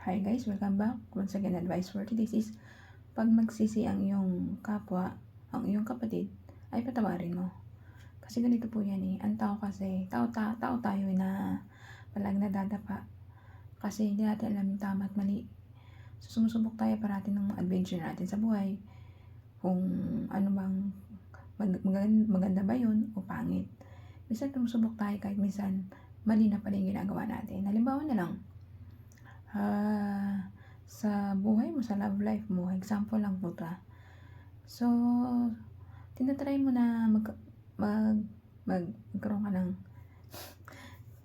Hi guys, welcome back. Once again, advice for today is pag magsisi ang iyong kapwa, ang iyong kapatid, ay patawarin mo. Kasi ganito po yan eh. Ang tao kasi, tao tayo na palagi nadadapa. Kasi hindi natin alam yung tama at mali. So, sumusubok tayo parati ng adventure natin sa buhay. Kung ano bang maganda ba yun o pangit. Minsan sumusubok tayo kahit minsan mali na pala yung ginagawa natin. Halimbawa na lang, sa buhay mo, sa love life mo, example lang po ta. So, tinatry mo na magkaroon ka ng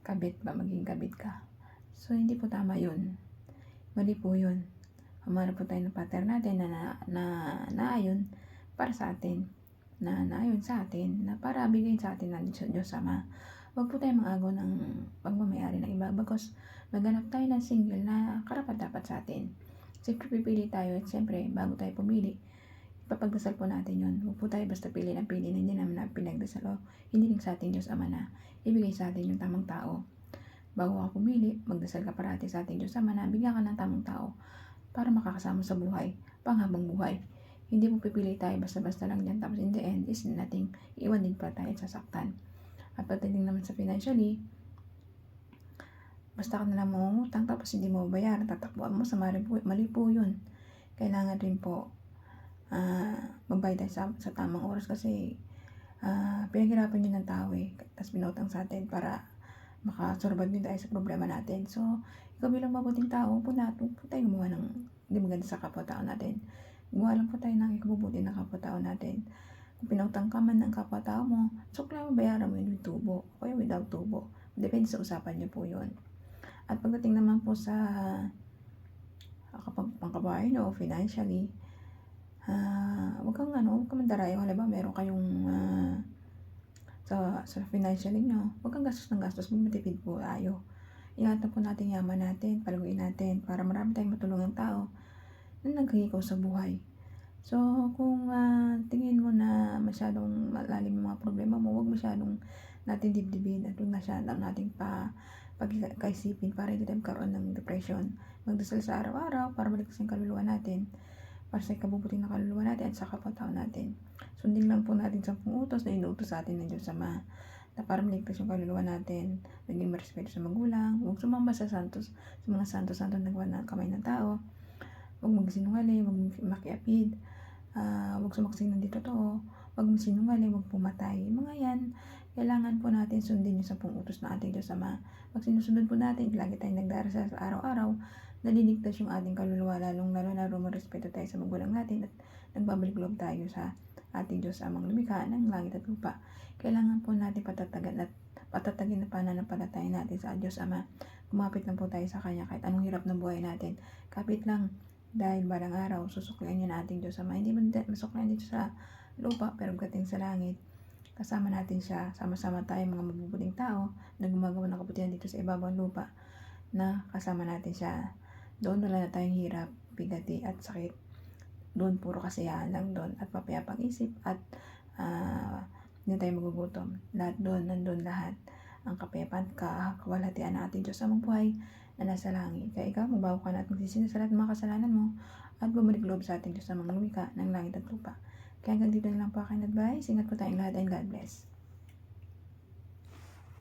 kabit ba, maging kabit ka. So, hindi po tama yun. Mali po yun. Humanap po tayo ng pattern natin na naayon para sa atin. Naayon sa atin, na para bigay sa atin ng Diyos Ama. Huwag po tayo mag-agaw ng pagmamayari ng iba because maghanap tayo ng single na karapat-dapat sa atin. Siyempre pipili tayo at siyempre bago tayo pumili, ipapagdasal po natin yun. Huwag po tayo basta pili ng pili na hindi naman na pinagdasal o hindi rin sa ating Diyos Ama na ibigay sa atin yung tamang tao. Bago ka pumili, magdasal ka parati sa ating Diyos Ama na bigyan ka ng tamang tao para makakasama sa buhay, panghabang buhay. Hindi mo pipili tayo basta-basta lang dyan tapos in the end is nating iwan din pa tayo at sasaktan. At pagdating naman sa financially, basta ka nalang mangungutang tapos hindi mo bayaran, tatakbuhan mo sa mali po yun. Kailangan rin po magbayad tayo sa tamang oras kasi pinaghirapan yun ng tao eh. Tapos binutang sa atin para makasurvive din tayo sa problema natin. So, ikaw bilang mabuting tao, po tayo gumawa ng hindi maganda sa kapwa-tao natin. Gumawa lang po tayo ng ikabubuti ng kapwa-tao natin. Kung pinautang ka man ng kapwa-tao mo, so kailangan bayaran mo yun with tubo o kaya without tubo. Depende sa usapan niyo po yun. At pagdating naman po sa pangkabahay nyo financially, huwag kang mandarayo. Halimbawa, meron kayong sa financially nyo, huwag kang gastos ng gastos, matipid po tayo. Ingatan po natin yaman natin, palaguin natin para marami tayong matulungang tao na naghihikaw sa buhay. So, kung tingin mo na masyadong malalim yung mga problema mo, huwag masyadong natin dibdibin at huwag masyadong natin pagkaisipin para hindi tayo magkaroon ng depression. Magdasal sa araw-araw para maligtas yung kaluluwa natin, para sa ikabubuting ng kaluluwa natin at sa kapwa-tao natin. Sundin lang po natin 10 utos na inuutos sa atin ng Diyos Ama na para maligtas yung kaluluwa natin, maging marespeto sa magulang, huwag sumamba sa mga santos-santos na nagawa ng kamay ng tao, huwag magsinungaling, huwag makiapid, huwag sumaksing ng di totoo, huwag magsinungaling, huwag pumatay. Mga yan, kailangan po natin sundin yung 10 utos na ating Diyos Ama. Pag sinusunod po natin, lagi tayong nagdarasal sa araw-araw, naliligtas yung ating kaluluwa, lalong-lalo na rumarespeto tayo sa magulang natin at nagbabalik loob tayo sa ating Diyos Amang lumikha ng langit at lupa. Kailangan po natin patatagin na pananampalataya natin sa Diyos Ama. Kumapit lang po tayo sa Kanya kahit anong hirap ng buhay natin. Kapit lang dahil balang araw, susuklayan yun ating Diyos Ama. Hindi man masuklayan dito sa lupa, pero pagdating sa langit, kasama natin siya. Sama-sama tayo mga mabubuting tao na gumagawa ng kabutihan dito sa ibabang lupa na kasama natin siya. Doon wala na tayong hirap, bigati at sakit. Doon puro kasiyahan lang doon at papayapang isip at hindi tayo magugutom. Lahat doon, nandun lahat. Ang kapayapaan, kawalhatian ng ating Diyos sa mga buhay na nasa langit. Kaya ikaw, magbago ka na at magsisino sa lahat ng mga kasalanan mo at bumalik loob sa ating Diyos sa mga lumikha ng langit at lupa. Kaya hanggang dito na lang po aking advice. Ingat po tayong lahat and God bless.